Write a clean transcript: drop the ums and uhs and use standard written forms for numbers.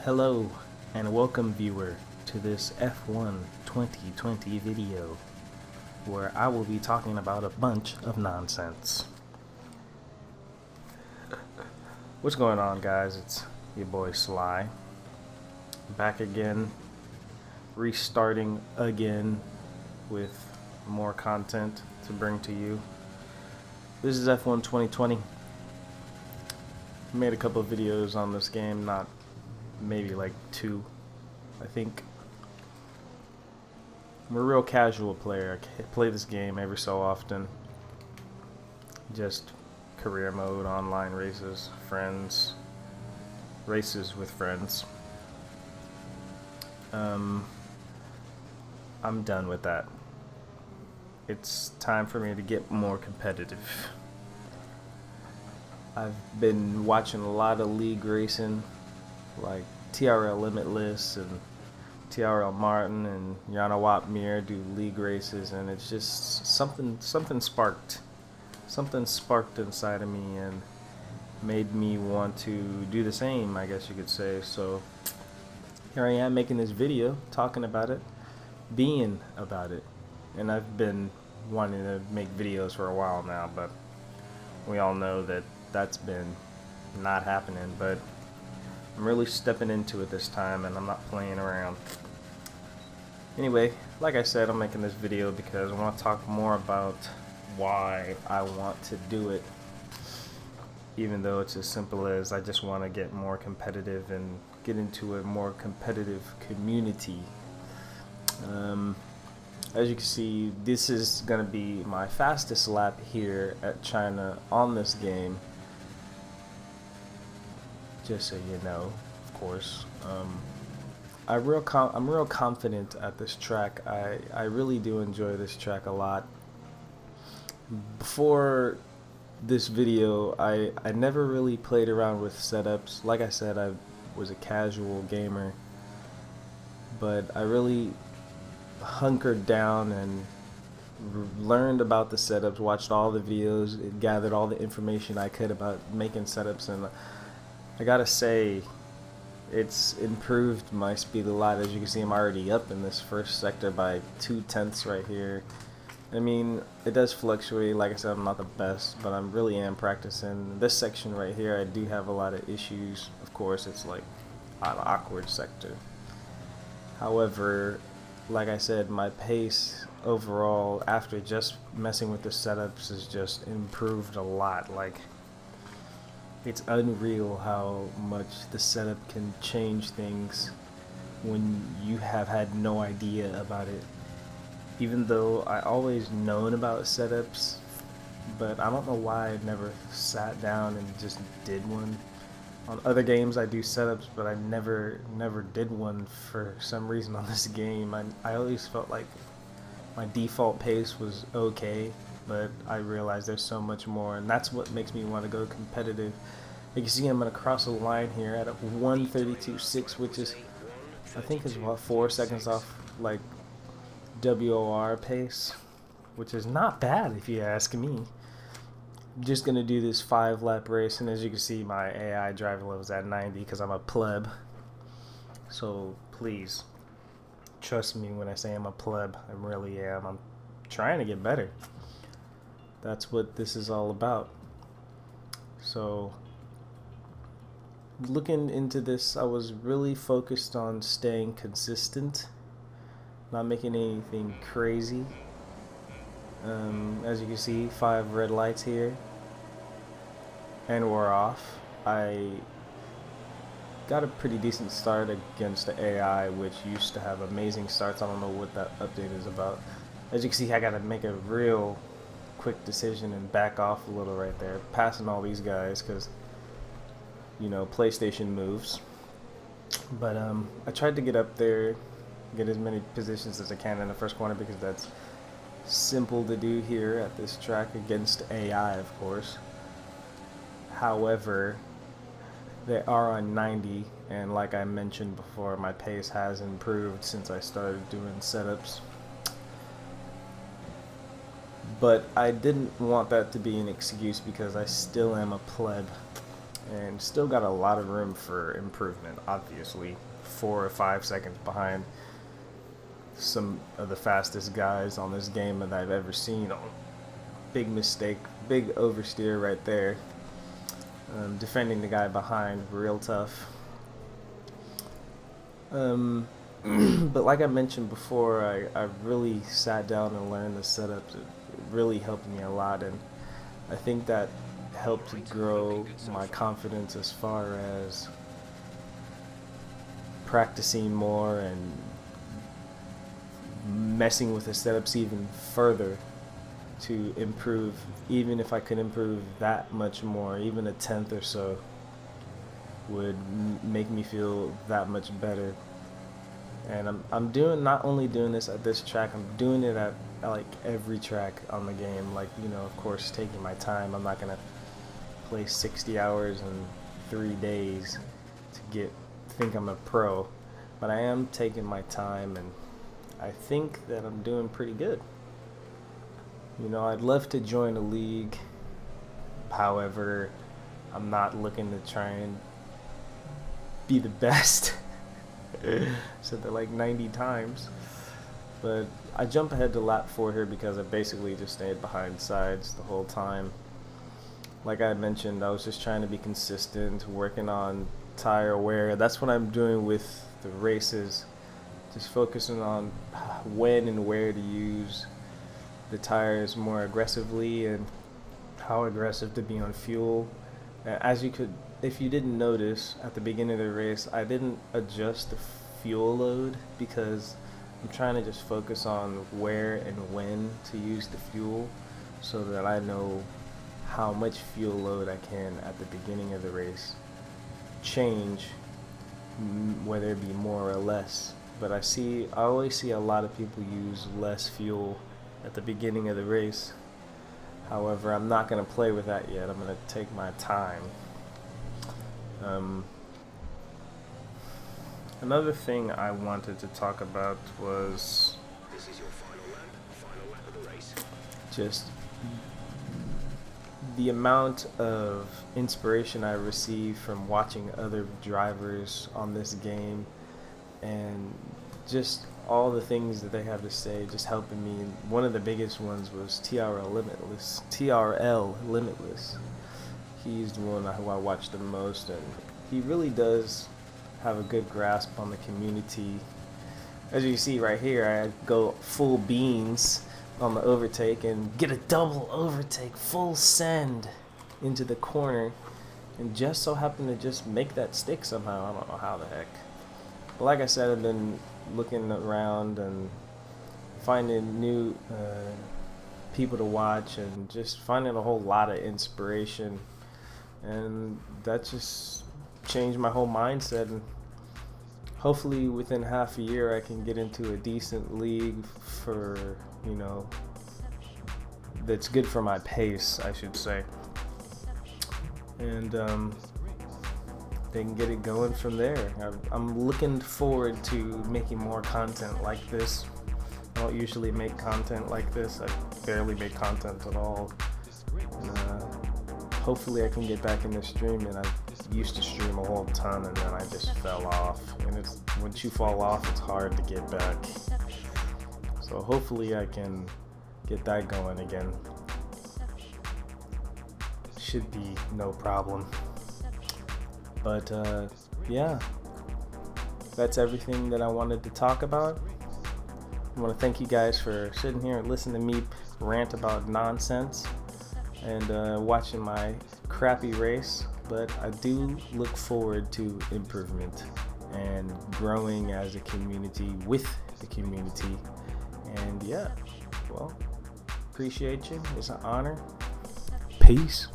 Hello and welcome viewer to this F1 2020 video where I will be talking about a bunch of nonsense. What's going on, guys? It's your boy Sly back again, restarting again with more content to bring to you. This is F1 2020. Made a couple of videos on this game, not maybe like two, I think. I'm a real casual player. I play this game every so often. Just career mode, online races, friends, races with friends. I'm done with that. It's time for me to get more competitive. I've been watching a lot of league racing, like TRL Limitless and TRL Martin and Yana Watmir do league races, and it's just something sparked inside of me and made me want to do the same, I guess you could say. So here I am making this video talking about it, being about it. And I've been wanting to make videos for a while now, but we all know that that's been not happening. But I'm really stepping into it this time, and I'm not playing around. Anyway, like I said, I'm making this video because I want to talk more about why I want to do it, even though it's as simple as I just want to get more competitive and get into a more competitive community. As you can see, this is going to be my fastest lap here at China on this game. Just so you know, of course. I'm real confident at this track. I really do enjoy this track a lot. Before this video, I never really played around with setups. Like I said, I was a casual gamer, but I really hunkered down and learned about the setups, watched all the videos, gathered all the information I could about making setups, and I gotta say, it's improved my speed a lot. As you can see, I'm already up in this first sector by 2/10 right here. I mean, it does fluctuate. Like I said, I'm not the best, but I really am practicing. This section right here, I do have a lot of issues. Of course, it's like an awkward sector. However, like I said, my pace overall after just messing with the setups has just improved a lot. Like, it's unreal how much the setup can change things when you have had no idea about it. Even though I always known about setups, but I don't know why I never sat down and just did one. On other games I do setups, but I never did one for some reason on this game. I always felt like my default pace was okay, but I realized there's so much more, and that's what makes me want to go competitive. You can see I'm going to cross a line here at a 1:32.6, which is, I think, is about 4 seconds off like WOR pace, which is not bad if you ask me. I'm just going to do this 5-lap race, and as you can see, my AI driver level is at 90 because I'm a pleb. So please trust me when I say I'm a pleb. I really am. I'm trying to get better. That's what this is all about. So looking into this, I was really focused on staying consistent, not making anything crazy. As you can see, 5 red lights here, and we're off. I got a pretty decent start against the AI, which used to have amazing starts. I don't know what that update is about. As you can see, I gotta make a real quick decision and back off a little right there, passing all these guys because, you know, PlayStation moves. But I tried to get up there, get as many positions as I can in the first corner because that's simple to do here at this track against AI, of course. However, they are on 90, and like I mentioned before, my pace has improved since I started doing setups. But I didn't want that to be an excuse because I still am a pleb. and still got a lot of room for improvement. Obviously, 4 or 5 seconds behind some of the fastest guys on this game that I've ever seen. Big mistake, big oversteer right there. Defending the guy behind, real tough. But like I mentioned before, I really sat down and learned the setups. It really helped me a lot, and I think that helped grow my confidence as far as practicing more and messing with the setups even further to improve. Even if I could improve that much more, even a tenth or so would make me feel that much better. And I'm doing, not only doing this at this track, I'm doing it at like every track on the game. Like, you know, of course, taking my time. I'm not gonna play 60 hours in 3 days to think I'm a pro, but I am taking my time, and I think that I'm doing pretty good. You know, I'd love to join a league. However, I'm not looking to try and be the best. Said that like 90 times. But I jump ahead to lap 4 here because I basically just stayed behind sides the whole time. Like I mentioned, I was just trying to be consistent, working on tire wear. That's what I'm doing with the races. Just focusing on when and where to use the tires more aggressively and how aggressive to be on fuel. As you could, if you didn't notice at the beginning of the race, I didn't adjust the fuel load because I'm trying to just focus on where and when to use the fuel so that I know how much fuel load I can at the beginning of the race change, whether it be more or less. But I always see a lot of people use less fuel at the beginning of the race. However, I'm not going to play with that yet. I'm going to take my time. Another thing I wanted to talk about was This is your final lap of the race. Just the amount of inspiration I receive from watching other drivers on this game, and just all the things that they have to say just helping me. One of the biggest ones was TRL Limitless. He's the one who I watch the most, and he really does have a good grasp on the community. As you see right here, I go full beans on the overtake and get a double overtake, full send into the corner, and just so happen to just make that stick somehow. I don't know how the heck. But like I said, I've been looking around and finding new people to watch and just finding a whole lot of inspiration, and that just changed my whole mindset. And hopefully within half a year I can get into a decent league for, you know, that's good for my pace, I should say, and they can get it going from there. I'm looking forward to making more content like this. I don't usually make content like this. I barely make content at all. And, hopefully I can get back in the stream, and I used to stream a whole ton and then I just fell off. And once you fall off, it's hard to get back. So hopefully I can get that going again. Should be no problem. But yeah, that's everything that I wanted to talk about. I want to thank you guys for sitting here and listening to me rant about nonsense and watching my crappy race. But I do look forward to improvement and growing as a community with the community. And yeah, well, appreciate you. It's an honor. Peace.